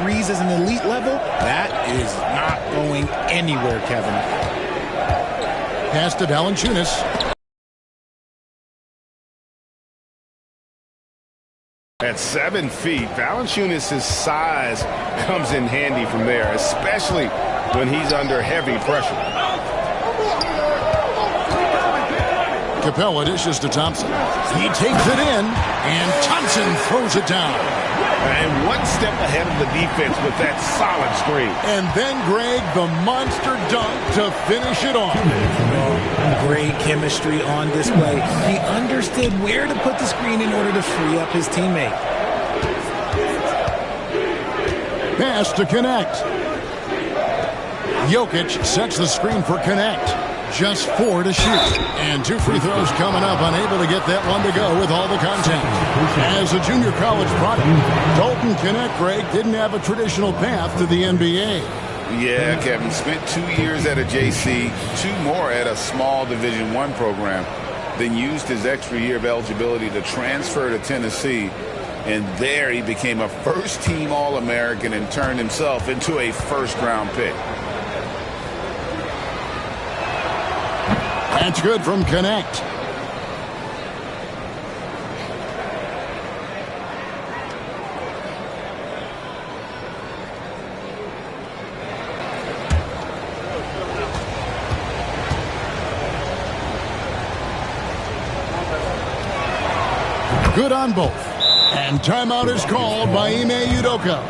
threes as an elite level, that is not going anywhere, Kevin. Pass to Valanciunas. At 7 feet, Valanciunas' size comes in handy from there, especially when he's under heavy pressure. Capella dishes to Thompson. He takes it in, and Thompson throws it down. And one step ahead of the defense with that solid screen. And then, Greg, the monster dunk to finish it off. Great chemistry on display. He understood where to put the screen in order to free up his teammate. Pass to Connect. Jokic sets the screen for Connect. Just 4 to shoot. And 2 free throws coming up, unable to get that one to go with all the contact. As a junior college product, Dalton Connect, Greg, didn't have a traditional path to the NBA. Yeah, Kevin, spent 2 years at a JC, 2 more at a small Division I program, then used his extra year of eligibility to transfer to Tennessee. And there he became a first-team All-American and turned himself into a first-round pick. That's good from Connect. Good on both. And timeout is called by Ime Udoka.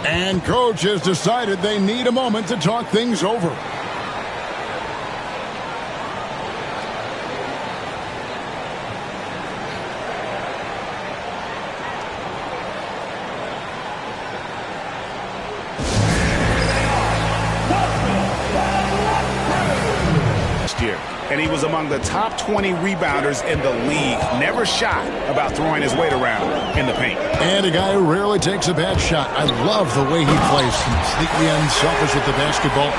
And coach has decided they need a moment to talk things over. And he was among the top 20 rebounders in the league. Never shy about throwing his weight around in the paint. And a guy who rarely takes a bad shot. I love the way he plays. Completely unselfish with the basketball.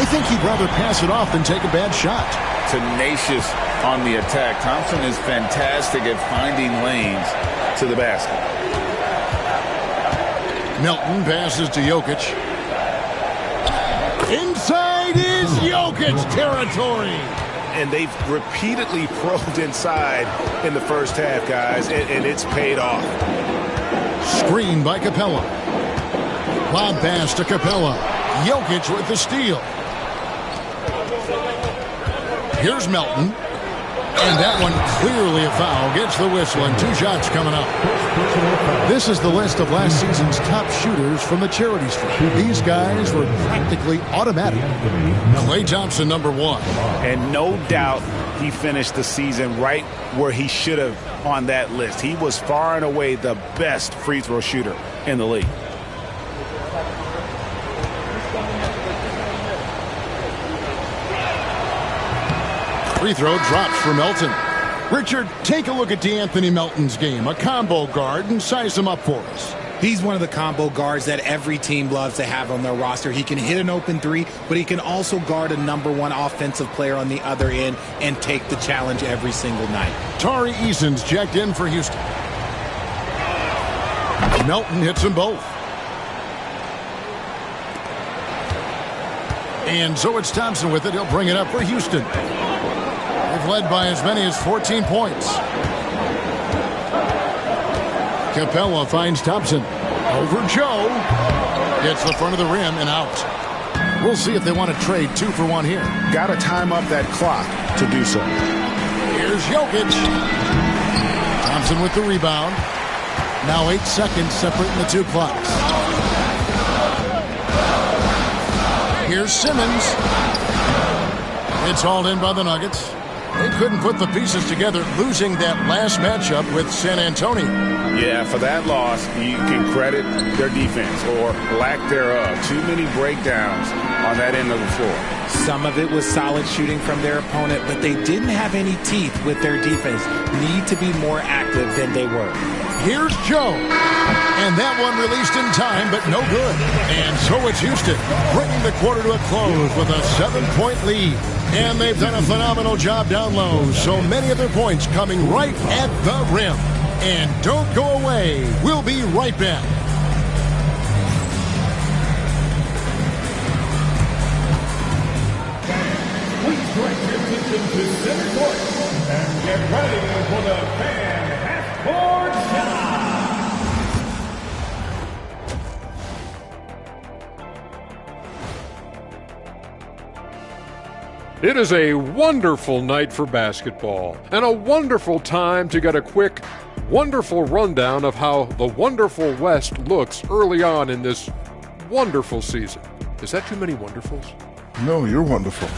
I think he'd rather pass it off than take a bad shot. Tenacious on the attack. Thompson is fantastic at finding lanes to the basket. Melton passes to Jokic. Inside is Jokic territory. And they've repeatedly probed inside in the first half, guys, and it's paid off. Screen by Capella. Lob pass to Capella. Jokic with the steal. Here's Melton. And that one clearly a foul. Gets the whistle, and 2 shots coming up. This is the list of last season's top shooters from the charity stripe. These guys were practically automatic. Klay Thompson, number 1. And no doubt he finished the season right where he should have on that list. He was far and away the best free throw shooter in the league. Free throw drops for Melton. Richard, take a look at DeAnthony Melton's game. A combo guard, and size him up for us. He's one of the combo guards that every team loves to have on their roster. He can hit an open 3, but he can also guard a number 1 offensive player on the other end and take the challenge every single night. Tari Eason's checked in for Houston. Melton hits them both. And so it's Thompson with it. He'll bring it up for Houston. They've led by as many as 14 points. Capella finds Thompson. Over Joe. Hits the front of the rim and out. We'll see if they want to trade 2 for 1 here. Got to time up that clock to do so. Here's Jokic. Thompson with the rebound. Now 8 seconds separating the 2 clocks. Here's Simmons. It's hauled in by the Nuggets. They couldn't put the pieces together, losing that last matchup with San Antonio. Yeah, for that loss, you can credit their defense or lack thereof. Too many breakdowns on that end of the floor. Some of it was solid shooting from their opponent, but they didn't have any teeth with their defense. Need to be more active than they were. Here's Joe. And that one released in time, but no good. And so it's Houston, bringing the quarter to a close with a 7-point lead. And they've done a phenomenal job down low. So many of their points coming right at the rim. And don't go away. We'll be right back. to center court and get ready for the fan half-court shot. It is a wonderful night for basketball and a wonderful time to get a quick, wonderful rundown of how the wonderful West looks early on in this wonderful season. Is that too many wonderfuls? No, you're wonderful.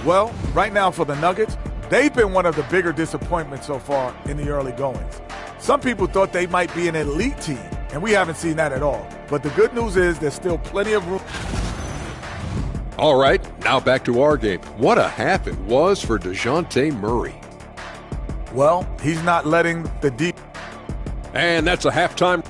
Well, right now for the Nuggets, they've been one of the bigger disappointments so far in the early goings. Some people thought they might be an elite team, and we haven't seen that at all. But the good news is there's still plenty of room. All right, now back to our game. What a half it was for DeJounte Murray. Well, he's not letting the deep. And that's a halftime.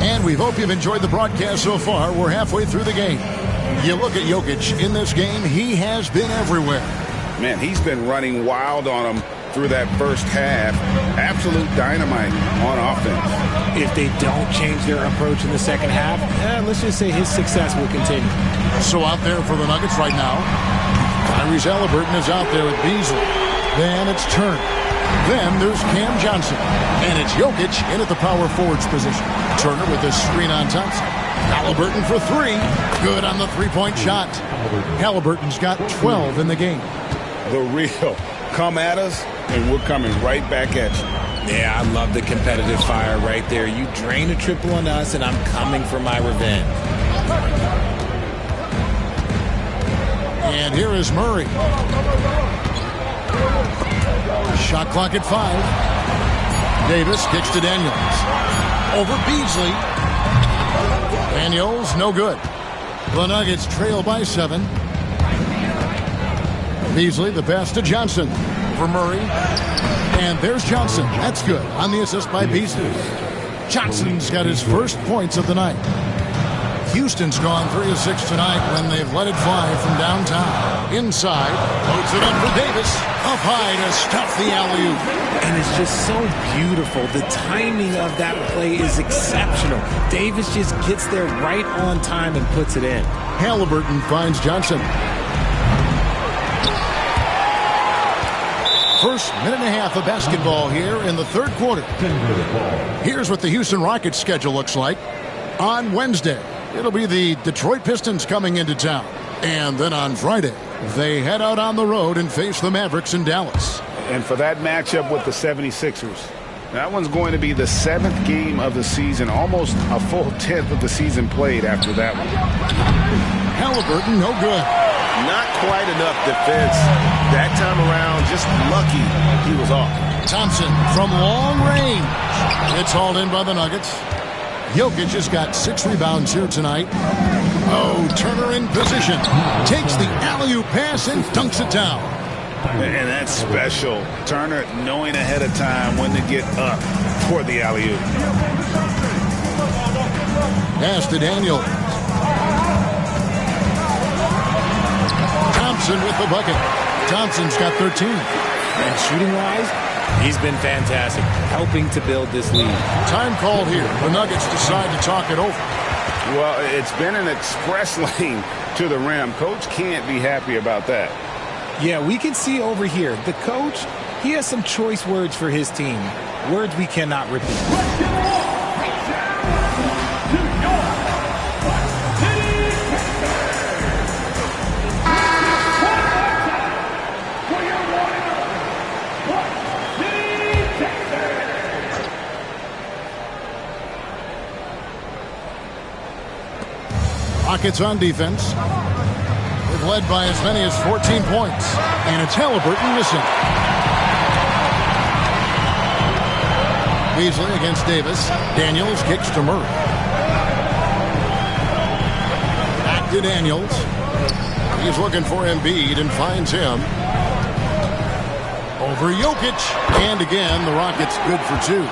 And we hope you've enjoyed the broadcast so far. We're halfway through the game. You look at Jokic in this game, he has been everywhere. Man, he's been running wild on him through that first half. Absolute dynamite on offense. If they don't change their approach in the second half, let's just say his success will continue. So out there for the Nuggets right now, Tyrese Halliburton is out there with Beasley. Then it's Turner. Then there's Cam Johnson. And it's Jokic in at the power forwards position. Turner with a screen on Thompson. Halliburton for three. Good on the three-point shot. Halliburton's got 12 in the game. The real come at us, and we're coming right back at you. Yeah, I love the competitive fire right there. You drain a triple on us, and I'm coming for my revenge. And here is Murray. Shot clock at 5. Davis kicks to Daniels. Over Beasley. Daniels, no good. The Nuggets trail by 7. Beasley, the pass to Johnson for Murray. And there's Johnson. That's good on the assist by Beasley. Johnson's got his first points of the night. Houston's gone 3 of 6 tonight when they've let it fly from downtown. Inside, loads it up for Davis. Up high to stuff the alley-oop. And it's just so beautiful. The timing of that play is exceptional. Davis just gets there right on time and puts it in. Halliburton finds Johnson. First minute and a half of basketball here in the third quarter. Here's what the Houston Rockets schedule looks like. On Wednesday, it'll be the Detroit Pistons coming into town. And then on Friday, they head out on the road and face the Mavericks in Dallas. And for that matchup with the 76ers, that one's going to be the 7th game of the season, almost a full 10th of the season played after that one. Halliburton, no good. Not quite enough defense that time around. Just lucky he was off. Thompson from long range. It's hauled in by the Nuggets. Jokic has got 6 rebounds here tonight. Oh, Turner in position. Takes the alley-oop pass and dunks it down. And that's special. Turner knowing ahead of time when to get up for the alley-oop. Pass to Daniel. Thompson with the bucket. Thompson's got 13. And shooting-wise, he's been fantastic, helping to build this lead. Time called here. The Nuggets decide to talk it over. Well, it's been an express lane to the rim. Coach can't be happy about that. Yeah, we can see over here, the coach, he has some choice words for his team. Words we cannot repeat. Rockets on defense. They've led by as many as 14 points. And it's Halliburton missing. Beasley against Davis. Daniels kicks to Murray. Back to Daniels. He's looking for Embiid and finds him. Over Jokic. And again, the Rockets good for 2.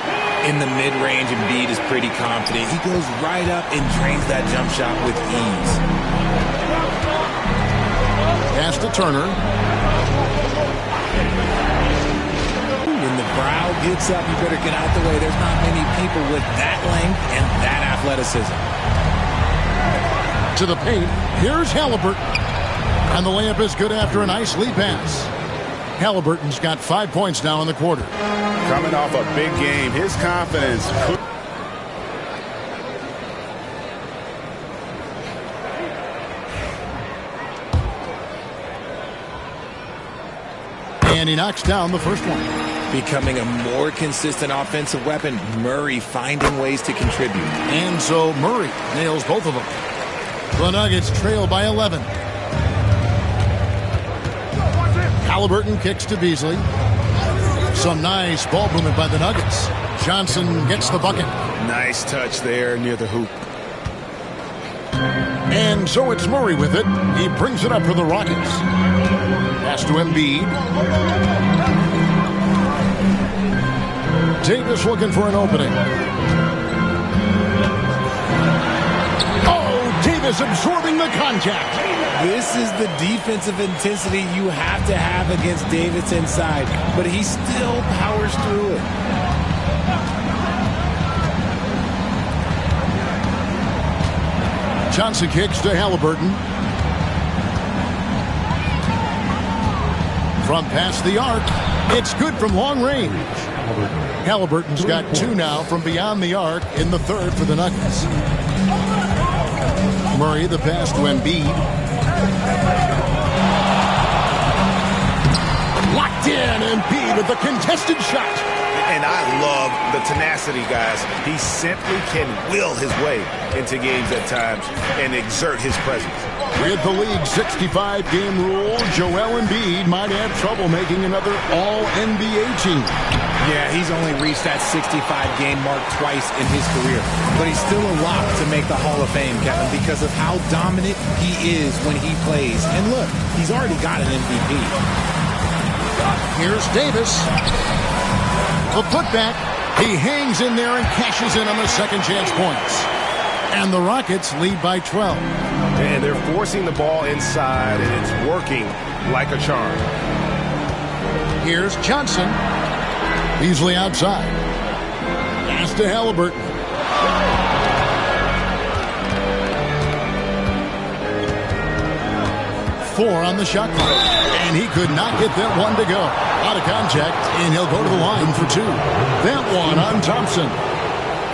In the mid-range, Embiid is pretty confident. He goes right up and drains that jump shot with ease. Pass to Turner. In the crowd gets up, you better get out the way. There's not many people with that length and that athleticism. To the paint. Here's Halliburton. And the layup is good after a nice lead pass. Halliburton's got 5 points now in the quarter. Coming off a big game, his confidence could... And he knocks down the first one. Becoming a more consistent offensive weapon, Murray finding ways to contribute. And so Murray nails both of them. The Nuggets trail by 11. Halliburton kicks to Beasley. Some nice ball movement by the Nuggets. Johnson gets the bucket. Nice touch there near the hoop. And so it's Murray with it. He brings it up for the Rockets. Pass to Embiid. Davis looking for an opening. Oh, Davis absorbing the contact. This is the defensive intensity you have to have against Davis inside, but he still powers through it. Johnson kicks to Halliburton. From past the arc, it's good from long range. Halliburton's got 2 now from beyond the arc in the third for the Nuggets. Murray the pass to Embiid. Locked in, Embiid with the contested shot. And I love the tenacity, guys. He simply can will his way into games at times and exert his presence. With the league's 65-game rule, Joel Embiid might have trouble making another All-NBA team. Yeah, he's only reached that 65-game mark twice in his career. But he's still a lock to make the Hall of Fame, Kevin, because of how dominant he is when he plays. And look, he's already got an MVP. Here's Davis. The putback. He hangs in there and cashes in on the second chance points. And the Rockets lead by 12. And they're forcing the ball inside, and it's working like a charm. Here's Johnson. Beasley outside. Pass to Halliburton. Four on the shot clock. And he could not get that one to go. Out of contact, and he'll go to the line for 2. That one on Thompson.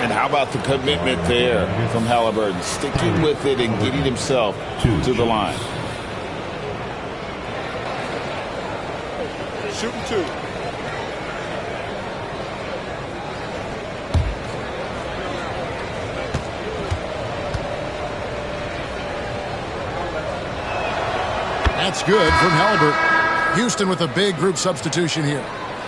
And how about the commitment there from Halliburton? Sticking with it and getting himself to the line. Shooting 2. That's good from Halliburton. Houston with a big group substitution here.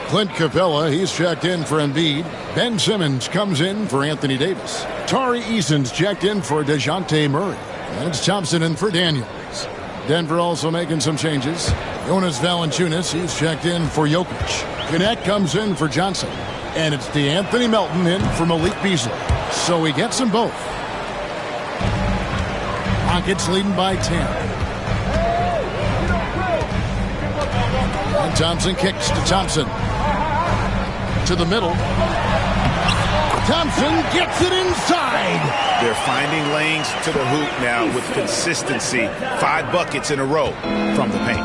Clint Capella, he's checked in for Embiid. Ben Simmons comes in for Anthony Davis. Tari Eason's checked in for DeJounte Murray. And it's Thompson in for Daniels. Denver also making some changes. Jonas Valanciunas, he's checked in for Jokic. Gannett comes in for Johnson. And it's DeAnthony Melton in for Malik Beasley. So he gets them both. Rockets leading by 10. And Thompson kicks to Thompson. To the middle. Thompson gets it inside. They're finding lanes to the hoop now with consistency. 5 buckets in a row from the paint.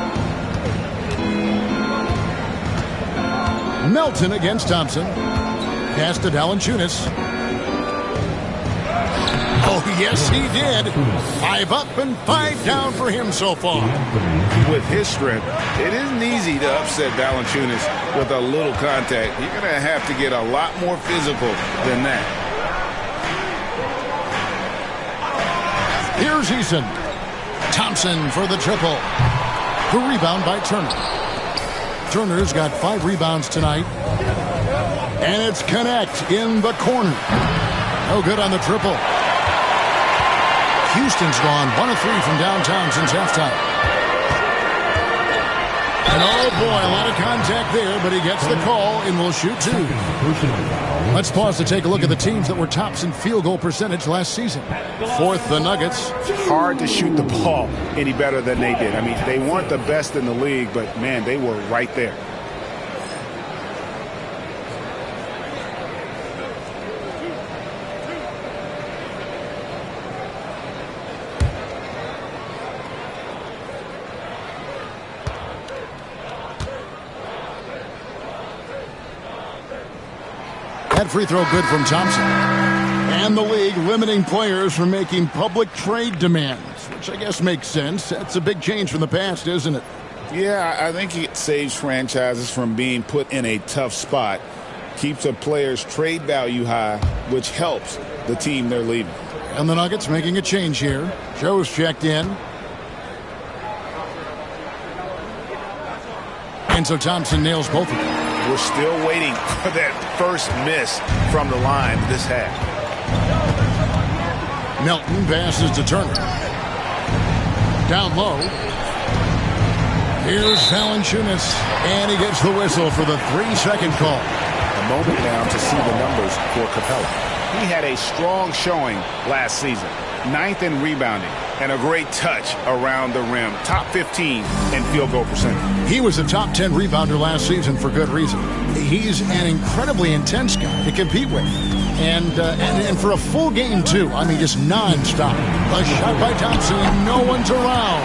Melton against Thompson. Pass to Valanciunas. Oh, yes, he did. 5 up and 5 down for him so far. With his strength, it isn't easy to upset Valanciunas with a little contact. You're going to have to get a lot more physical than that. Here's Eason. Thompson for the triple. The rebound by Turner. Turner's got 5 rebounds tonight. And it's Connect in the corner. No good on the triple. Houston's gone 1 of 3 from downtown since halftime. And oh boy, a lot of contact there, but he gets the call and will shoot 2. Let's pause to take a look at the teams that were tops in field goal percentage last season. Fourth, the Nuggets. Hard to shoot the ball any better than they did. I mean, they weren't the best in the league, but man, they were right there. That free throw good from Thompson. And the league limiting players from making public trade demands, which I guess makes sense. That's a big change from the past, isn't it? Yeah, I think it saves franchises from being put in a tough spot, keeps a player's trade value high, which helps the team they're leaving. And the Nuggets making a change here. Joe's checked in. And so Thompson nails both of them. We're still waiting for that first miss from the line this half. Melton passes to Turner. Down low. Here's Valanciunas, and he gets the whistle for the 3-second call. A moment now to see the numbers for Capella. He had a strong showing last season. 9th in rebounding and a great touch around the rim. Top 15 in field goal percentage. He was a top 10 rebounder last season for good reason. He's an incredibly intense guy to compete with. And for a full game, too. I mean, just nonstop. A shot by Thompson, no one's around.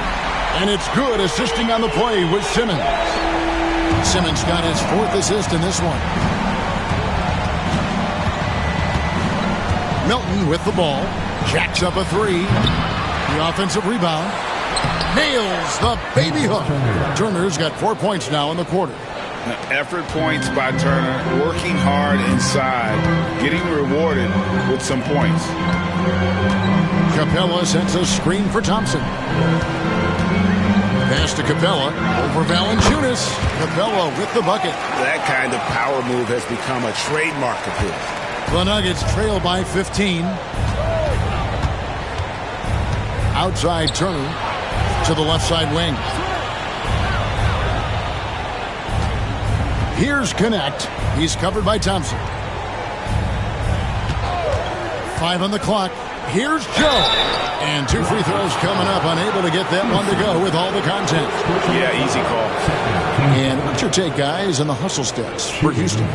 And it's good, assisting on the play with Simmons. Simmons got his 4th assist in this one. Melton with the ball. Jacks up a 3. The offensive rebound. Nails the baby hook. Turner's got 4 points now in the quarter. Effort points by Turner, working hard inside, getting rewarded with some points. Capella sets a screen for Thompson. Pass to Capella over Valanciunas. Capella with the bucket. That kind of power move has become a trademark of his. The Nuggets trail by 15. Outside Turner to the left side wing. Here's Connect. He's covered by Thompson. 5 on the clock. Here's Joe. And 2 free throws coming up. Unable to get that one to go with all the content. Yeah, easy call. And what's your take, guys, on the hustle stats for Houston?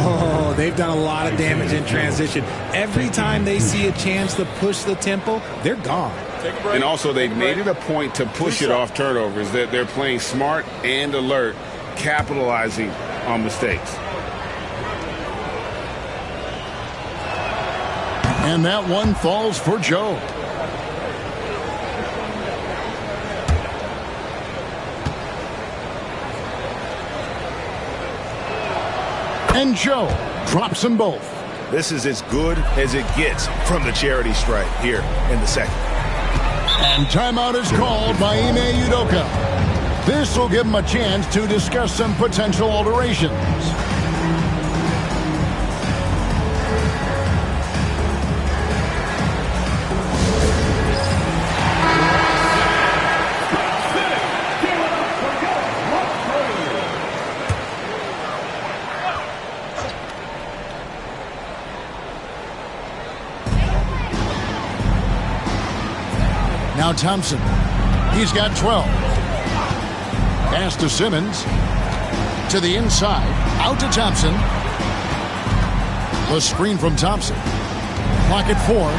Oh, they've done a lot of damage in transition. Every time they see a chance to push the tempo, they're gone. And also, they've made it a point to push it off turnovers. That they're playing smart and alert, capitalizing on mistakes. And that one falls for Joe. And Joe drops them both. This is as good as it gets from the charity stripe here in the second. And timeout is called by Ime Udoka. This will give him a chance to discuss some potential alterations. Now Thompson. He's got 12. Pass to Simmons. To the inside. Out to Thompson. The screen from Thompson. Clock at 4.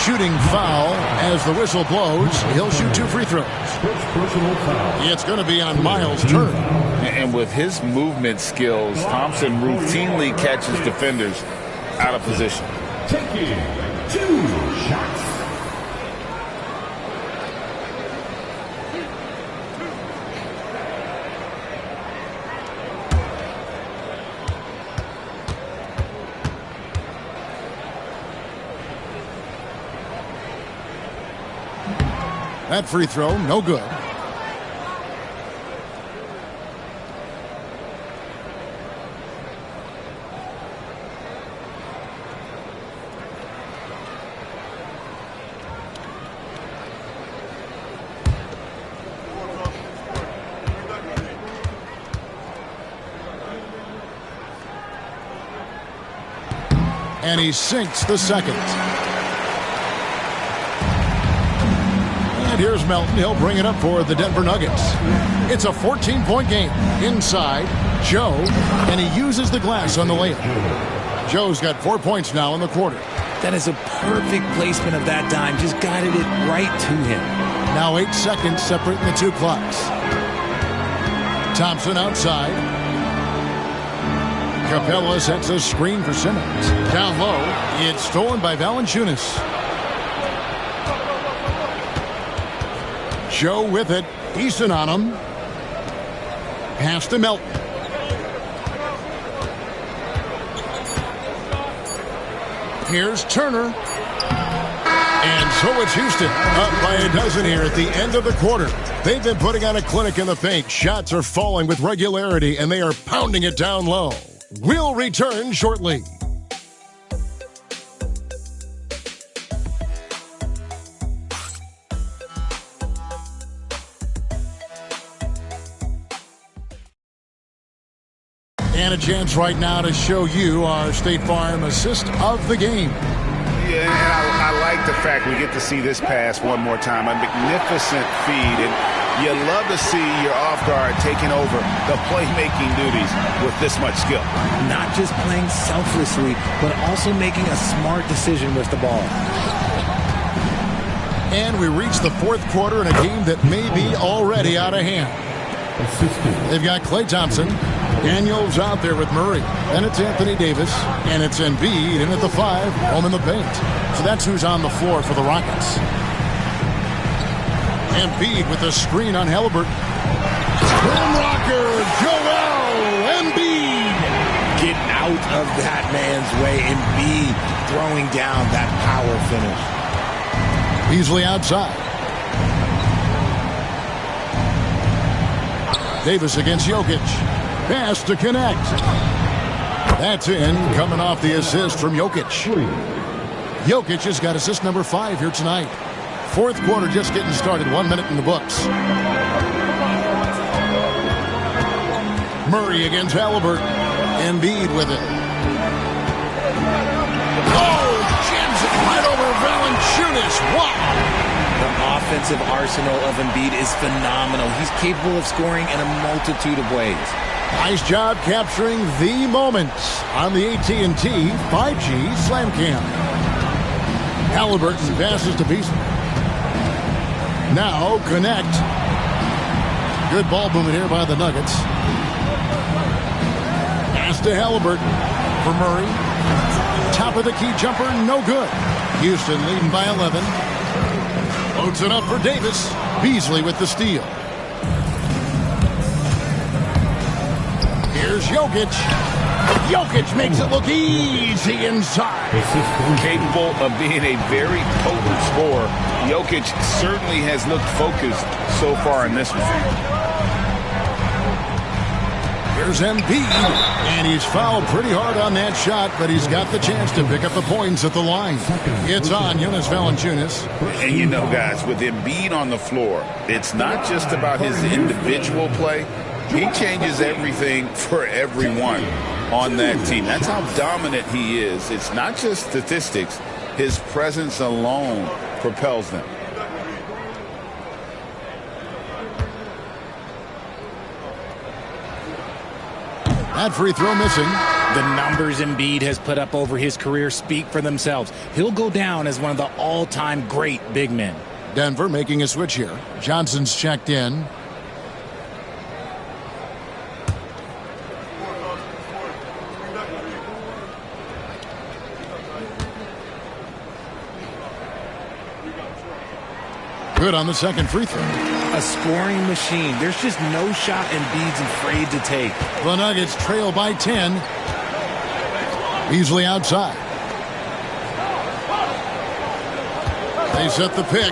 Shooting foul as the whistle blows. He'll shoot 2 free throws. It's going to be on Miles Turner. And with his movement skills, Thompson routinely catches defenders out of position. Taking 2 shots. That free throw, no good. And he sinks the second. And here's Melton. He'll bring it up for the Denver Nuggets. It's a 14-point game. Inside, Joe, and he uses the glass on the layup. Joe's got 4 points now in the quarter. That is a perfect placement of that dime. Just guided it right to him. Now 8 seconds separating the 2 clocks. Thompson outside. Capella sets a screen for Simmons. Down low, it's stolen by Valanciunas. Joe with it. Decent on him. Pass to Melton. Here's Turner. And so it's Houston, up by a dozen here at the end of the quarter. They've been putting on a clinic in the paint. Shots are falling with regularity, and they are pounding it down low. We'll return shortly. And a chance right now to show you our State Farm assist of the game. Yeah, and I like the fact we get to see this pass one more time. A magnificent feed, and you love to see your off guard taking over the playmaking duties with this much skill. Not just playing selflessly, but also making a smart decision with the ball. And we reach the fourth quarter in a game that may be already out of hand. They've got Klay Thompson. Daniels out there with Murray. Then it's Anthony Davis. And it's Embiid in at the 5, home in the paint. So that's who's on the floor for the Rockets. Embiid with a screen on Halliburton. Rim rocker, Joel Embiid. Get out of that man's way. Embiid throwing down that power finish. Beasley outside. Davis against Jokic. Pass to connect. That's in, coming off the assist from Jokic. Jokic has got assist number 5 here tonight. Fourth quarter just getting started. 1 minute in the books. Murray against Halliburton. Embiid with it. Oh, jams it right over Valanciunas. Wow. The offensive arsenal of Embiid is phenomenal. He's capable of scoring in a multitude of ways. Nice job capturing the moments on the AT&T 5G Slam Cam. Halliburton passes to Beasley. Now connect. Good ball movement here by the Nuggets. Pass to Halliburton for Murray. Top of the key jumper, no good. Houston leading by 11. Loads it up for Davis. Beasley with the steal. Here's Jokic. Jokic makes it look easy inside. Capable of being a very potent scorer. Jokic certainly has looked focused so far in this one. Here's Embiid, and he's fouled pretty hard on that shot, but he's got the chance to pick up the points at the line. It's on Jonas Valanciunas. And you know, guys, with Embiid on the floor, it's not just about his individual play. He changes everything for everyone on that team. That's how dominant he is. It's not just statistics. His presence alone propels them. That free throw missing. The numbers Embiid has put up over his career speak for themselves. He'll go down as one of the all-time great big men. Denver making a switch here. Johnson's checked in. Good on the second free throw. A scoring machine. There's just no shot Embiid's afraid to take. The Nuggets trail by 10. Beasley outside. They set the pick.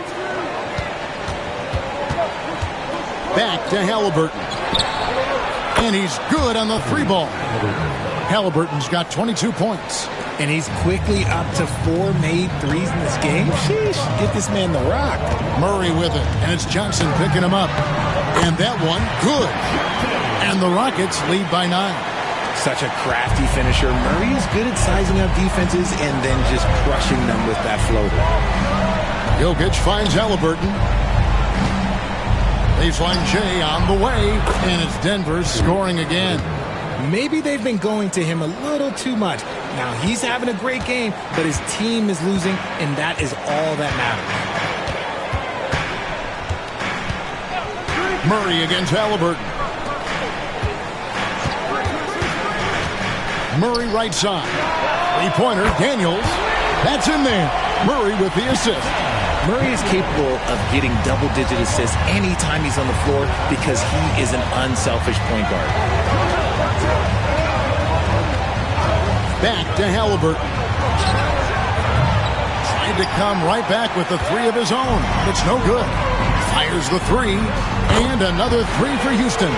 Back to Halliburton. And he's good on the 3 ball. Halliburton's got 22 points. And he's quickly up to 4 made threes in this game. Sheesh, get this man the rock. Murray with it, and it's Johnson picking him up. And that one, good. And the Rockets lead by 9. Such a crafty finisher. Murray is good at sizing up defenses and then just crushing them with that floater. Jokic finds Halliburton. Baseline J on the way, and it's Denver scoring again. Maybe they've been going to him a little too much. Now, he's having a great game, but his team is losing, and that is all that matters. Murray against Halliburton. Murray right side. Three-pointer, Daniels. That's in there. Murray with the assist. Murray is capable of getting double-digit assists anytime he's on the floor because he is an unselfish point guard. Back to Halliburton. Tried to come right back with the three of his own. It's no good. Fires the three. And another three for Houston.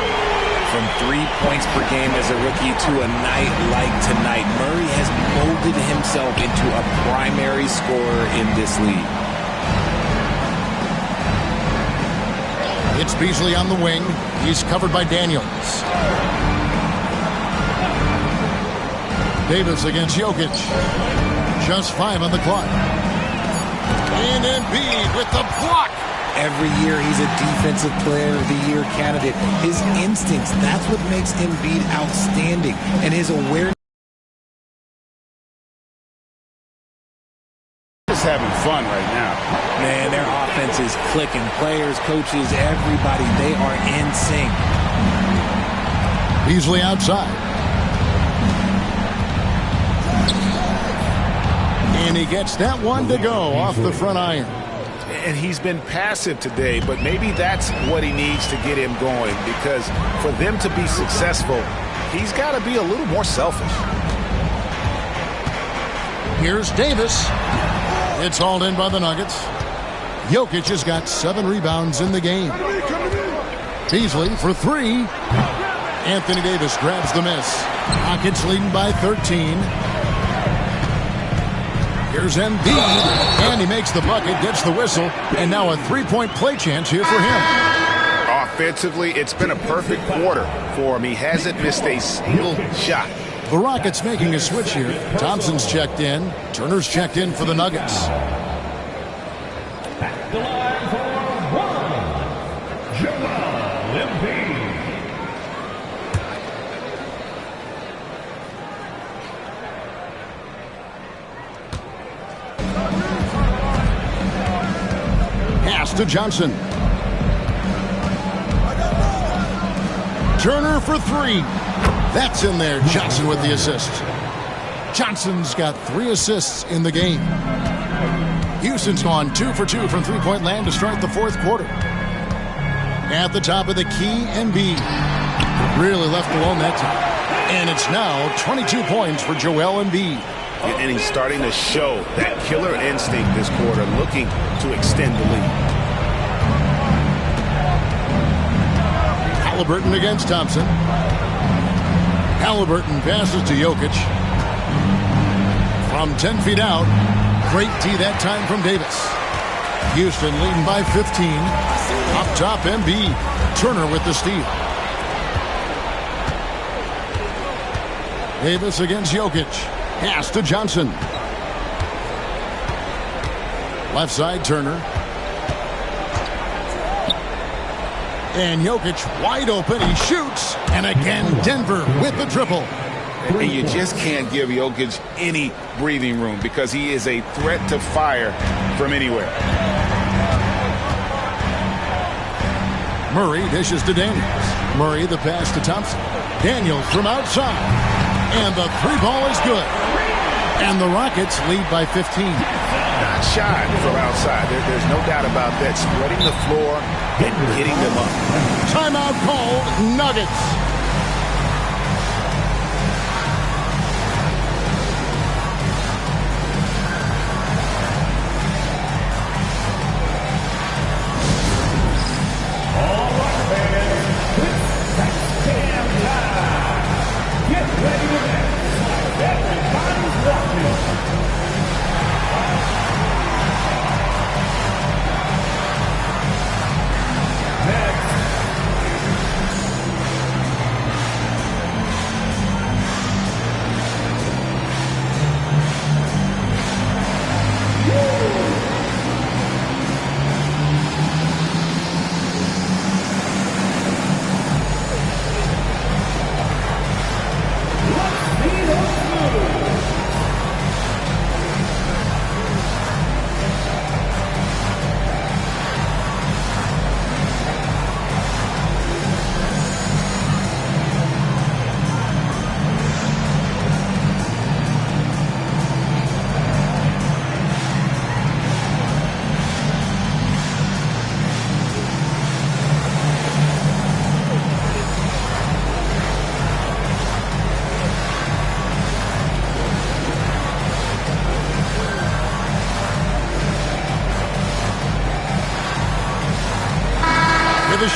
From 3 points per game as a rookie to a night like tonight, Murray has molded himself into a primary scorer in this league. It's Beasley on the wing. He's covered by Daniels. Davis against Jokic. Just 5 on the clock. And Embiid with the block. Every year he's a defensive player of the year candidate. His instincts, that's what makes Embiid outstanding. And his awareness. Just having fun right now. Man, their offense is clicking. Players, coaches, everybody, they are in sync. Beasley outside. And he gets that one to go off the front iron. And he's been passive today, but maybe that's what he needs to get him going, because for them to be successful, he's got to be a little more selfish. Here's Davis. It's hauled in by the Nuggets. Jokic has got 7 rebounds in the game. Beasley for 3. Anthony Davis grabs the miss. Rockets leading by 13. Here's Embiid, and he makes the bucket, gets the whistle, and now a 3-point play chance here for him. Offensively, it's been a perfect quarter for him. He hasn't missed a single shot. The Rockets making a switch here. Thompson's checked in. Turner's checked in for the Nuggets. At the line for one, Joel Embiid. Pass to Johnson. Turner for 3. That's in there. Johnson with the assist. Johnson's got 3 assists in the game. Houston's gone 2 for 2 from three-point land to start the fourth quarter. At the top of the key, Embiid really left alone that time. And it's now 22 points for Joel Embiid. And he's starting to show that killer instinct this quarter, looking to extend the lead. Halliburton against Thompson. Halliburton passes to Jokic. From 10 feet out. Great D that time from Davis. Houston leading by 15. Up top, Embiid. Turner with the steal. Davis against Jokic. Pass to Johnson. Left side, Turner. And Jokic wide open. He shoots. And again, Denver with the triple. And you just can't give Jokic any breathing room because he is a threat to fire from anywhere. Murray dishes to Daniels. Murray the pass to Thompson. Daniels from outside. And the 3-ball is good. And the Rockets lead by 15. Not shy from outside. There's no doubt about that. Spreading the floor and hitting them up. Timeout called, Nuggets.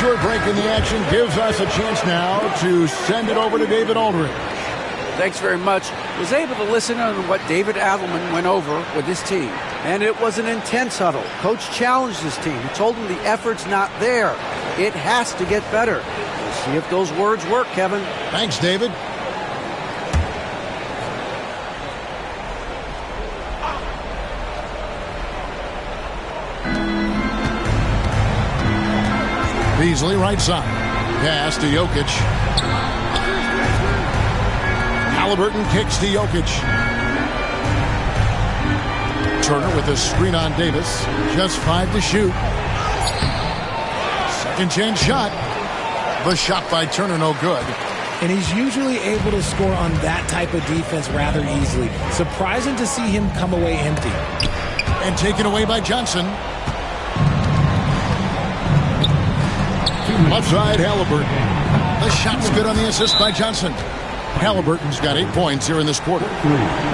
short break in the action gives us a chance now to send it over to David Aldridge. Thanks very much. Was able to listen on what David Adelman went over with his team. And it was an intense huddle. Coach challenged his team. He told them the effort's not there. It has to get better. We'll see if those words work, Kevin. Thanks, David. Beasley right side. Pass to Jokic. Halliburton kicks to Jokic. Turner with a screen on Davis. Just 5 to shoot. Second chance shot. The shot by Turner no good. And he's usually able to score on that type of defense rather easily. Surprising to see him come away empty. And taken away by Johnson. Left side, Halliburton. The shot's good on the assist by Johnson. Halliburton's got 8 points here in this quarter.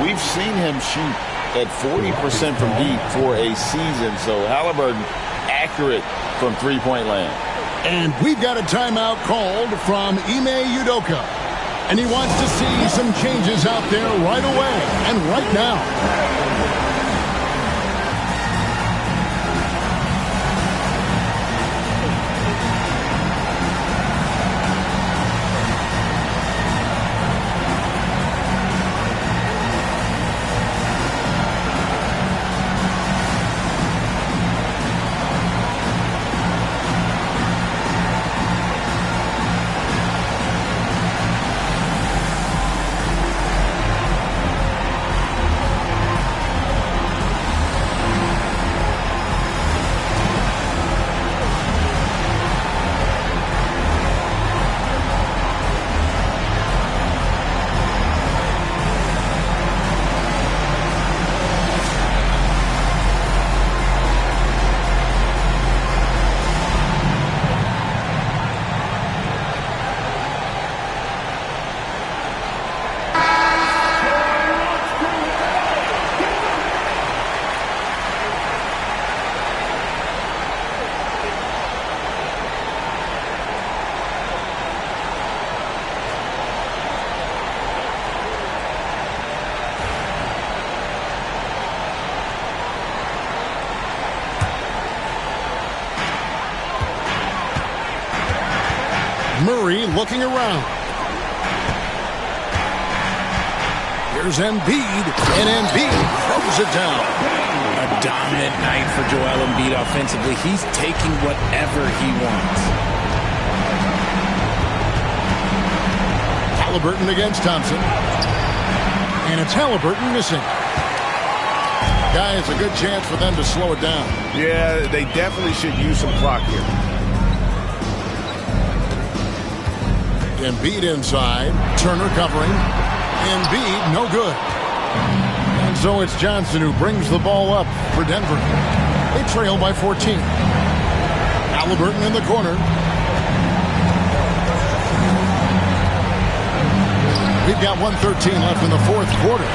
We've seen him shoot at 40% from deep for a season, so Halliburton accurate from three-point land. And we've got a timeout called from Ime Udoka. And he wants to see some changes out there right away and right now. Murray looking around. Here's Embiid, and Embiid throws it down. A dominant night for Joel Embiid offensively. He's taking whatever he wants. Halliburton against Thompson. And it's Halliburton missing. Guys, a good chance for them to slow it down. Yeah, they definitely should use some clock here. Embiid inside. Turner covering. Embiid, no good. And so it's Johnson who brings the ball up for Denver. They trail by 14. Halliburton in the corner. We've got 1:13 left in the fourth quarter.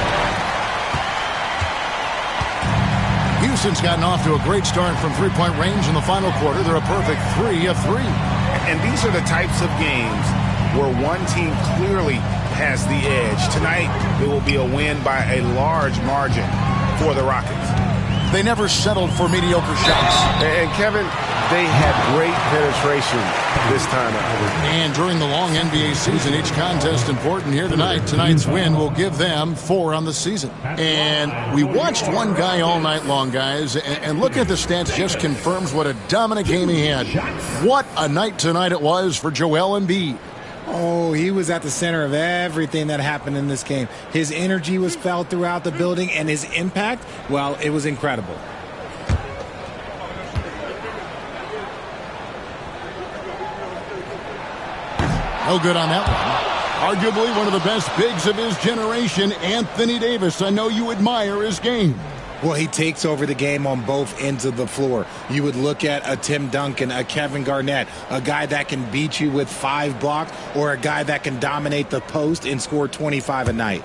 Houston's gotten off to a great start from three-point range in the final quarter. They're a perfect 3 of 3. And these are the types of games where one team clearly has the edge. Tonight, it will be a win by a large margin for the Rockets. They never settled for mediocre shots. And Kevin, they had great penetration this time out. And during the long NBA season, each contest important here tonight. Tonight's win will give them 4 on the season. And we watched one guy all night long, guys, and looking at the stats just confirms what a dominant game he had. What a night tonight it was for Joel Embiid. Oh, he was at the center of everything that happened in this game. His energy was felt throughout the building, and his impact, well, it was incredible. No good on that one. Arguably one of the best bigs of his generation, Anthony Davis. I know you admire his game. Well, he takes over the game on both ends of the floor. You would look at a Tim Duncan, a Kevin Garnett, a guy that can beat you with 5 blocks, or a guy that can dominate the post and score 25 a night.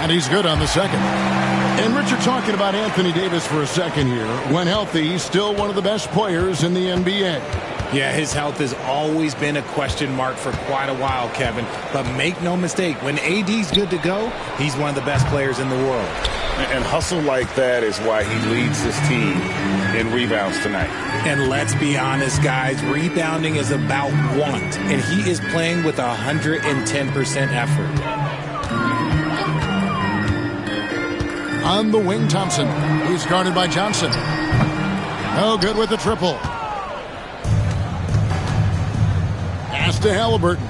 And he's good on the second. And Richard, talking about Anthony Davis for a second here. When healthy, he's still one of the best players in the NBA. Yeah, his health has always been a question mark for quite a while, Kevin. But make no mistake, when AD's good to go, he's one of the best players in the world. And hustle like that is why he leads his team in rebounds tonight. And let's be honest, guys, rebounding is about want. And he is playing with 110% effort. On the wing, Thompson. He's guarded by Johnson. Oh, good with the triple. Pass to Halliburton.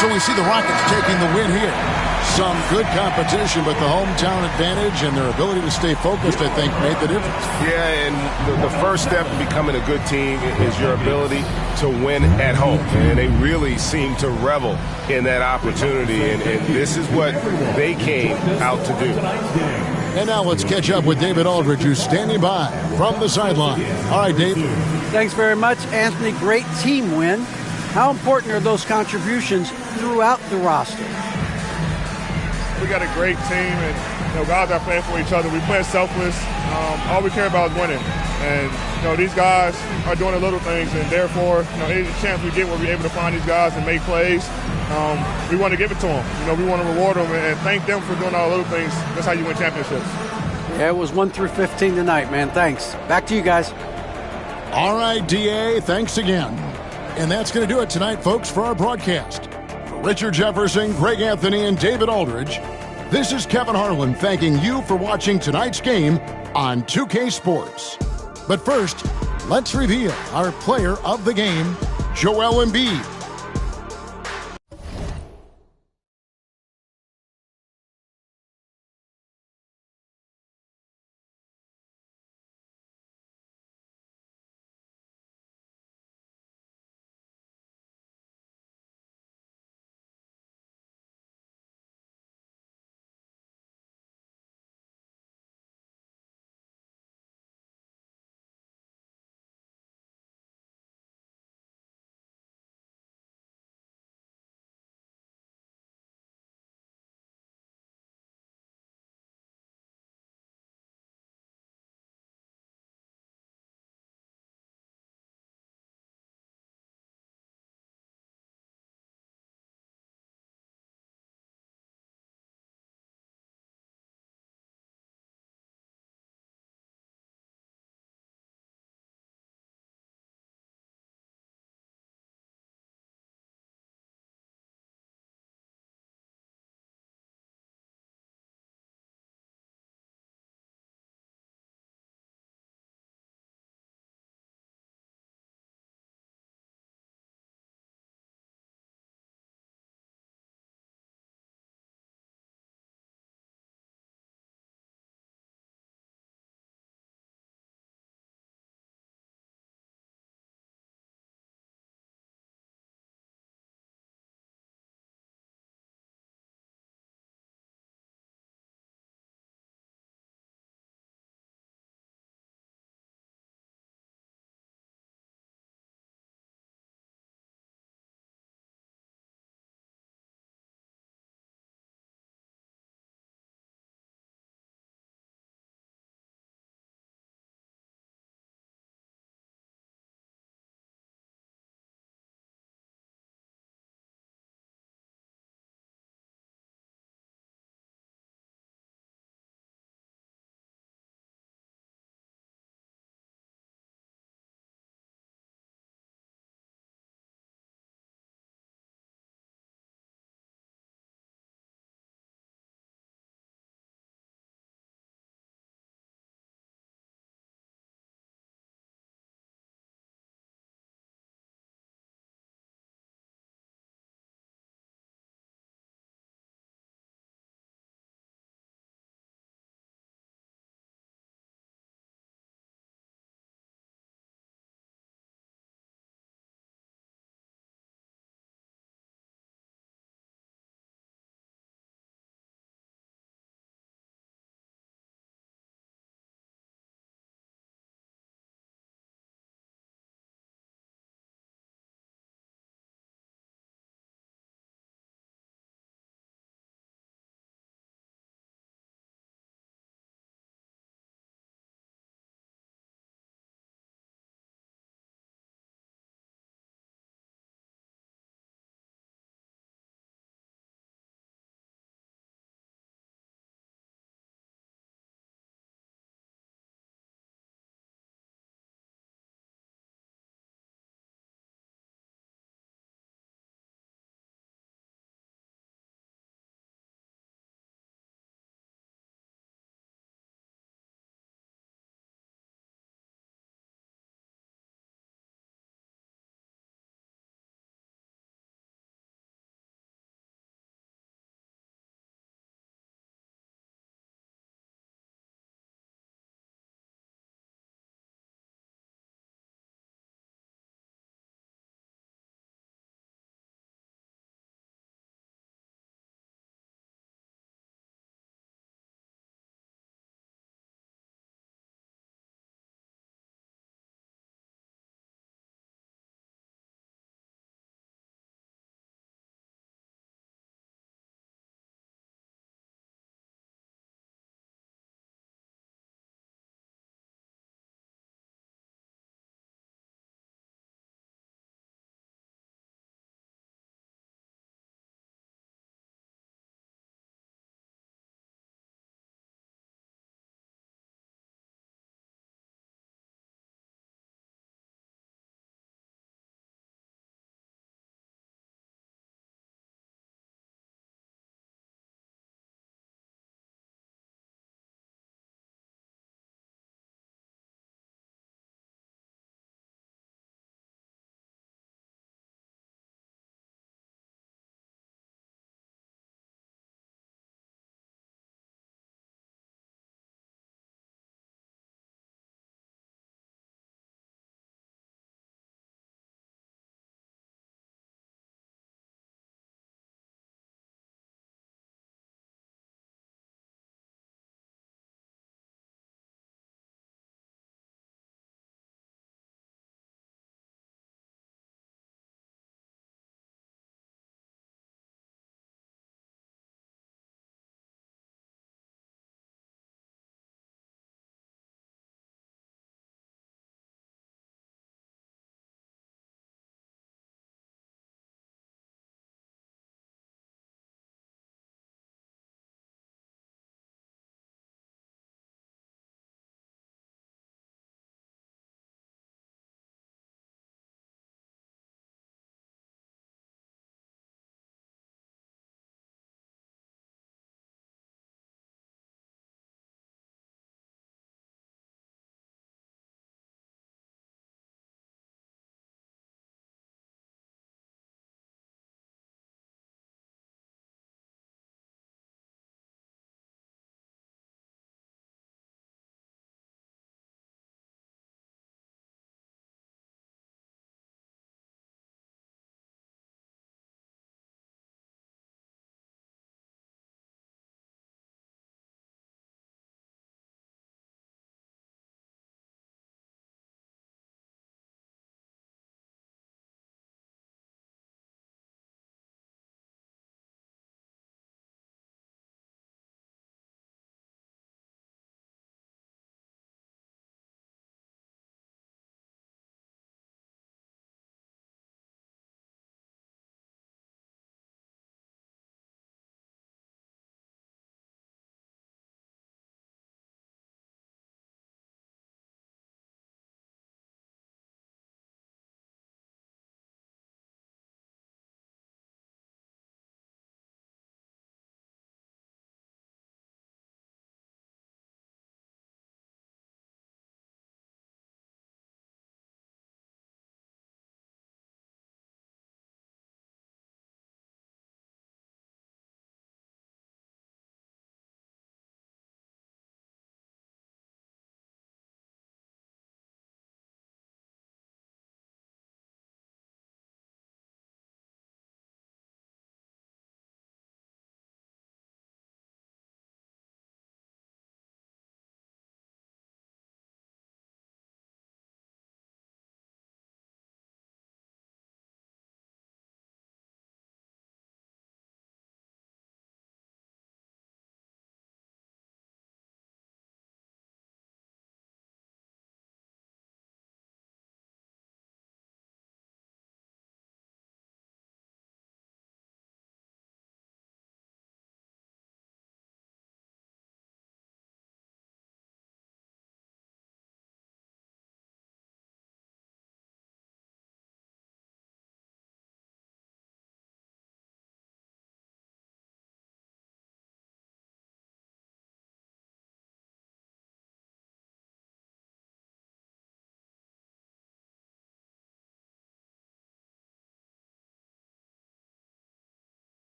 So we see the Rockets taking the win here. Some good competition, but the hometown advantage and their ability to stay focused, I think, made the difference. Yeah, and the first step to becoming a good team is your ability to win at home. And they really seem to revel in that opportunity, and this is what they came out to do. And now let's catch up with David Aldridge, who's standing by from the sideline. All right, Dave. Thanks very much, Anthony. Great team win. How important are those contributions throughout the roster? We got a great team, and guys are playing for each other. We play selfless. All we care about is winning. And these guys are doing the little things, and therefore, any chance we get where we're able to find these guys and make plays, we want to give it to them. We want to reward them and thank them for doing all the little things. That's how you win championships. Yeah, it was 1 through 15 tonight, man. Thanks. Back to you guys. All right, DA, thanks again. And that's going to do it tonight, folks, for our broadcast. For Richard Jefferson, Greg Anthony, and David Aldridge, this is Kevin Harlan thanking you for watching tonight's game on 2K Sports. But first, let's reveal our player of the game, Joel Embiid.